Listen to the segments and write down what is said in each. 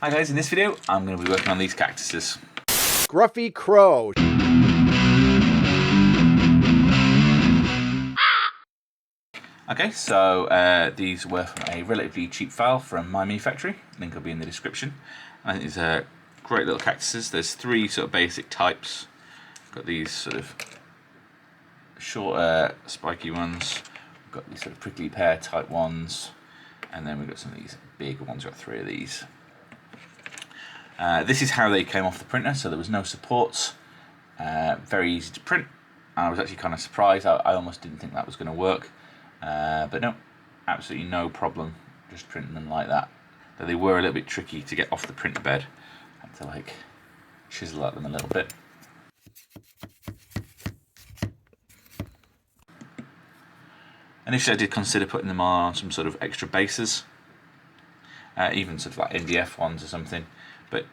Hi guys, in this video I'm going to be working on these cactuses. Gruffy Crow. Okay, so these were from a relatively cheap file from My Me Factory. Link will be in the description. I think these are great little cactuses. There's three sort of basic types. Got these sort of shorter, spiky ones. We've got these sort of prickly pear type ones, and then we've got some of these bigger ones. We've got three of these. This is how they came off the printer, so there was no supports. Very easy to print. I was actually kind of surprised. I almost didn't think that was going to work, but no, absolutely no problem just printing them like that. Though they were a little bit tricky to get off the printer bed. I had to like chisel at them a little bit. Initially I did consider putting them on some sort of extra bases, even sort of like NDF ones or something, but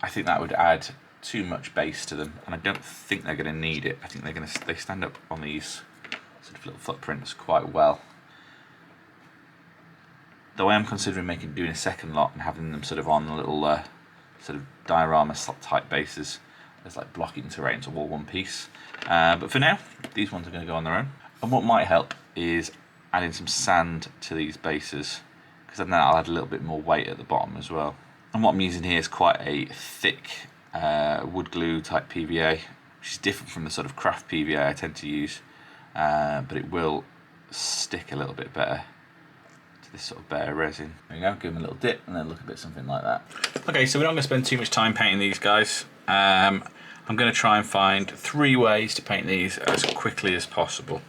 I think that would add too much base to them, and I don't think they're going to need it. I think they stand up on these sort of little footprints quite well. Though I am considering doing a second lot and having them sort of on little sort of diorama type bases as like blocking terrain, so all one piece. But for now, these ones are going to go on their own. And what might help is adding some sand to these bases, because then I'll add a little bit more weight at the bottom as well. And what I'm using here is quite a thick wood glue type PVA, which is different from the sort of craft PVA I tend to use, but it will stick a little bit better to this sort of bare resin. There you go, give them a little dip and then look a bit something like that. Okay, so we're not going to spend too much time painting these guys. I'm going to try and find 3 ways to paint these as quickly as possible,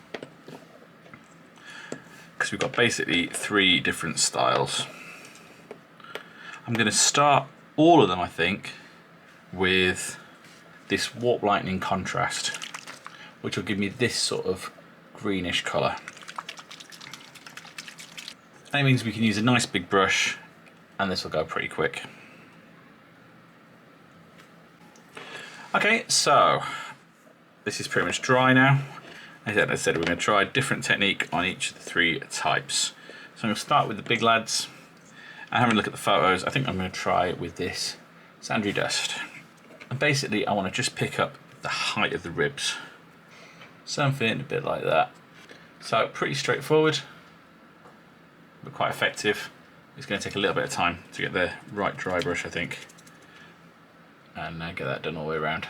because we've got basically 3 different styles. I'm going to start all of them, I think, with this Warp Lightning contrast, which will give me this sort of greenish colour. That means we can use a nice big brush, and this will go pretty quick. Okay, so this is pretty much dry now. As I said, we're going to try a different technique on each of the 3 types. So I'm going to start with the big lads. And having a look at the photos, I think I'm going to try it with this sandy dust. And basically I want to just pick up the height of the ribs. Something a bit like that. So pretty straightforward, but quite effective. It's going to take a little bit of time to get the right dry brush, I think. And get that done all the way around.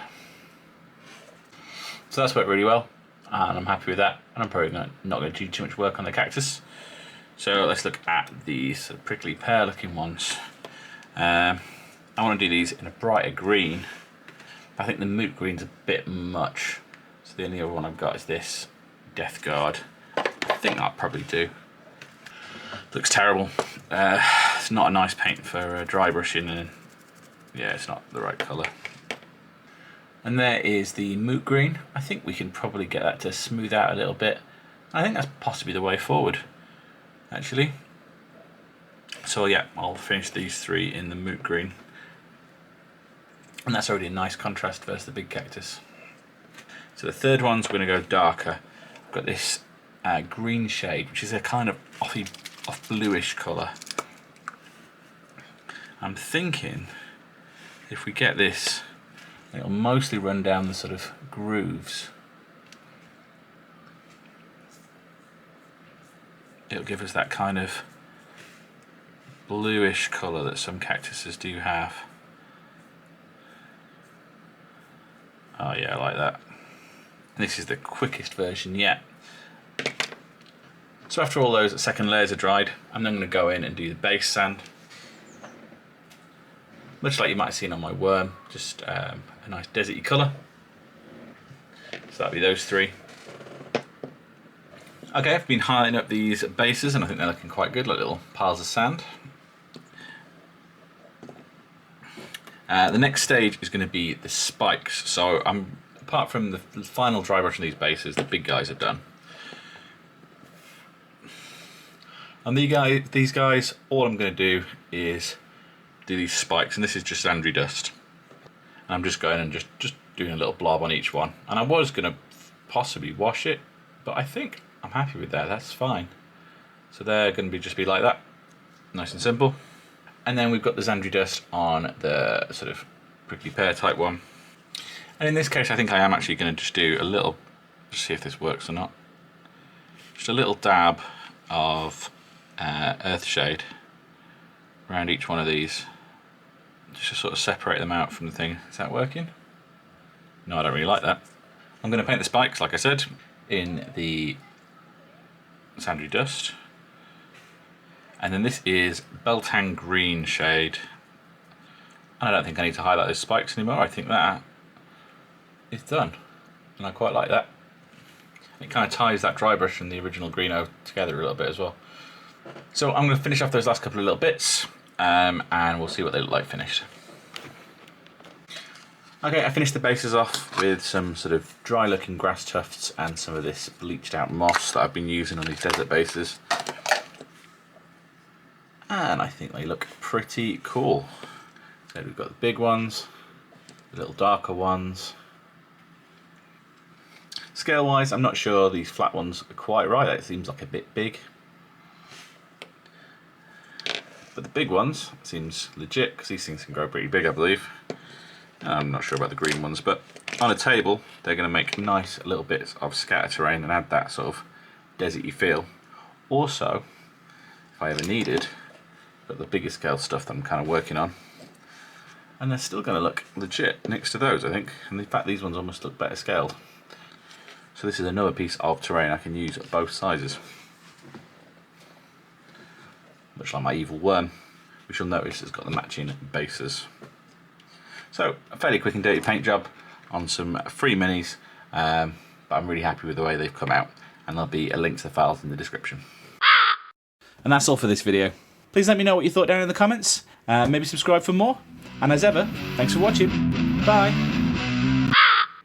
So that's worked really well, and I'm happy with that. And I'm probably not going to do too much work on the cactus. So let's look at these sort of prickly pear looking ones. I want to do these in a brighter green. I think the moot green's a bit much. So the only other one I've got is this Death Guard. I think that'll probably do. Looks terrible. It's not a nice paint for dry brushing, and yeah, it's not the right colour. And there is the moot green. I think we can probably get that to smooth out a little bit. I think that's possibly the way forward, actually. So yeah, I'll finish these 3 in the moot green. And that's already a nice contrast versus the big cactus. So the third one's going to go darker. I've got this green shade, which is a kind of off bluish colour. I'm thinking if we get this, it'll mostly run down the sort of grooves. It'll give us that kind of bluish colour that some cactuses do have. Oh yeah, I like that. This is the quickest version yet. So after all those second layers are dried, I'm then going to go in and do the base sand. Much like you might have seen on my worm, just a nice deserty colour. So that'll be those 3. Okay, I've been highlighting up these bases and I think they're looking quite good, like little piles of sand. The next stage is going to be the spikes. So apart from the final dry brush on these bases, the big guys are done. And these guys, all I'm going to do is do these spikes, and this is just sandy dust. And I'm just going and just doing a little blob on each one. And I was going to possibly wash it, but I think I'm happy with that. That's fine. So they're going to just be like that, nice and simple. And then we've got the Xandri dust on the sort of prickly pear type one. And in this case, I think I am actually going to just do a little, just see if this works or not. Just a little dab of earthshade around each one of these, just to sort of separate them out from the thing. Is that working? No, I don't really like that. I'm going to paint the spikes, like I said, in the Xandri dust. And then this is Beltane green shade. And I don't think I need to highlight those spikes anymore. I think that is done. And I quite like that. It kind of ties that dry brush and the original Greeno together a little bit as well. So I'm going to finish off those last couple of little bits and we'll see what they look like finished. Okay, I finished the bases off with some sort of dry looking grass tufts and some of this bleached out moss that I've been using on these desert bases. And I think they look pretty cool. So we've got the big ones, the little darker ones. Scale wise, I'm not sure these flat ones are quite right. That seems like a bit big. But the big ones seems legit because these things can grow pretty big, I believe. I'm not sure about the green ones, but on a table they're going to make nice little bits of scatter terrain and add that sort of deserty feel. Also, if I ever needed, got the bigger scale stuff that I'm kind of working on, and they're still going to look legit next to those, I think. And in fact, these ones almost look better scaled. So this is another piece of terrain I can use at both sizes. Much like my evil worm, which you'll notice has got the matching bases. So a fairly quick and dirty paint job on some free minis, but I'm really happy with the way they've come out, and there'll be a link to the files in the description. And that's all for this video. Please let me know what you thought down in the comments, maybe subscribe for more, and as ever, thanks for watching, bye!